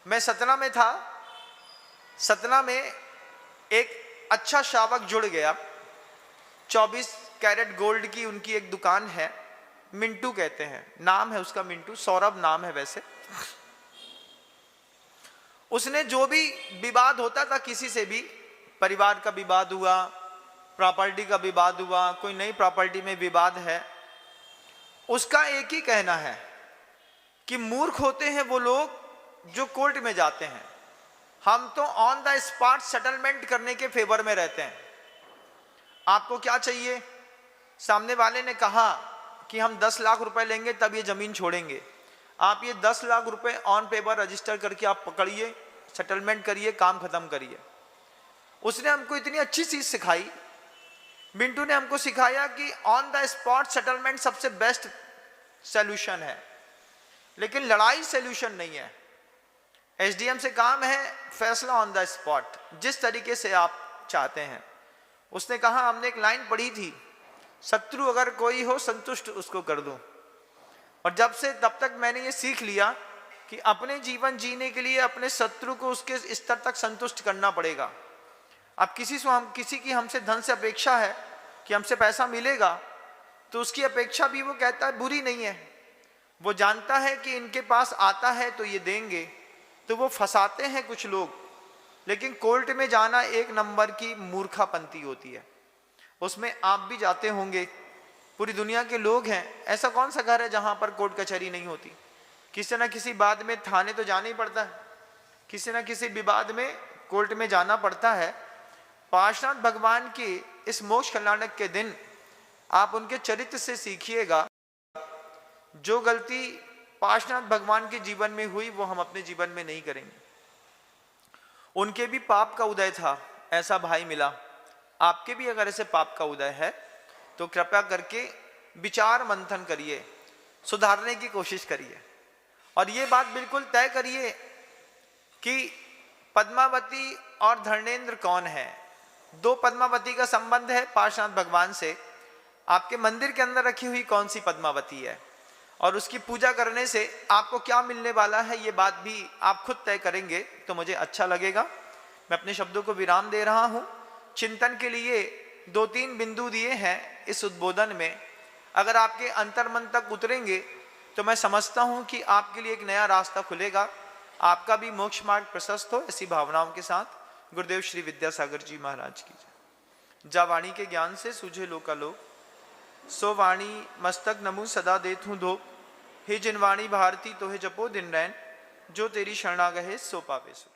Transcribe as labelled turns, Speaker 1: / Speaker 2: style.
Speaker 1: मैं सतना में था। सतना में एक अच्छा शावक जुड़ गया। 24 कैरेट गोल्ड की उनकी एक दुकान है, मिंटू कहते हैं, नाम है उसका मिंटू, सौरभ नाम है वैसे। उसने जो भी विवाद होता था किसी से भी, परिवार का विवाद हुआ, प्रॉपर्टी का विवाद हुआ, कोई नई प्रॉपर्टी में विवाद है, उसका एक ही कहना है कि मूर्ख होते हैं वो लोग जो कोर्ट में जाते हैं, हम तो ऑन द स्पॉट सेटलमेंट करने के फेवर में रहते हैं। आपको क्या चाहिए? सामने वाले ने कहा कि हम 10 लाख रुपए लेंगे तब ये जमीन छोड़ेंगे, आप ये 10 लाख रुपए ऑन पेपर रजिस्टर करके आप पकड़िए, सेटलमेंट करिए, काम खत्म करिए। उसने हमको इतनी अच्छी चीज सिखाई, मिंटू ने हमको सिखाया कि ऑन द स्पॉट सेटलमेंट सबसे बेस्ट सॉल्यूशन है, लेकिन लड़ाई सॉल्यूशन नहीं है। एसडीएम से काम है फैसला ऑन द स्पॉट, जिस तरीके से आप चाहते हैं। उसने कहा, हमने एक लाइन पढ़ी थी, शत्रु अगर कोई हो संतुष्ट उसको कर दो। और जब से तब तक मैंने ये सीख लिया कि अपने जीवन जीने के लिए अपने शत्रु को उसके स्तर तक संतुष्ट करना पड़ेगा। अब किसी की हमसे धन से अपेक्षा है कि हमसे पैसा मिलेगा, तो उसकी अपेक्षा भी वो कहता है बुरी नहीं है। वो जानता है कि इनके पास आता है तो ये देंगे, तो वो फंसाते हैं कुछ लोग। लेकिन कोर्ट में जाना एक नंबर की मूर्खापंती होती है, उसमें आप भी जाते होंगे, पूरी दुनिया के लोग हैं। ऐसा कौन सा घर है जहां पर कोर्ट कचहरी नहीं होती? किसी ना किसी बात में थाने तो जाना ही पड़ता है, किसी ना किसी विवाद में कोर्ट में जाना पड़ता है। पार्श्वनाथ भगवान के इस मोक्ष कल्याणक के दिन आप उनके चरित्र से सीखिएगा। जो गलती पार्श्वनाथ भगवान के जीवन में हुई वो हम अपने जीवन में नहीं करेंगे। उनके भी पाप का उदय था, ऐसा भाई मिला। आपके भी अगर ऐसे पाप का उदय है तो कृपया करके विचार मंथन करिए, सुधारने की कोशिश करिए, और ये बात बिल्कुल तय करिए कि पद्मावती और धर्मेंद्र कौन है। दो पद्मावती का संबंध है पार्श्वनाथ भगवान से। आपके मंदिर के अंदर रखी हुई कौन सी पद्मावती है और उसकी पूजा करने से आपको क्या मिलने वाला है, ये बात भी आप खुद तय करेंगे तो मुझे अच्छा लगेगा। मैं अपने शब्दों को विराम दे रहा हूं। चिंतन के लिए 2-3 बिंदु दिए हैं इस उद्बोधन में। अगर आपके अंतर्मन तक उतरेंगे तो मैं समझता हूं कि आपके लिए एक नया रास्ता खुलेगा, आपका भी मोक्ष मार्ग प्रशस्त हो। ऐसी भावनाओं के साथ गुरुदेव श्री विद्यासागर जी महाराज की जय। जा वाणी के ज्ञान से सूझे लोकालोक, सो वाणी मस्तक नमु सदा देथूं धो। हे जिन वाणी भारती तो हे जपो दिन रैन, जो तेरी शरणागहे सो पावे सुख।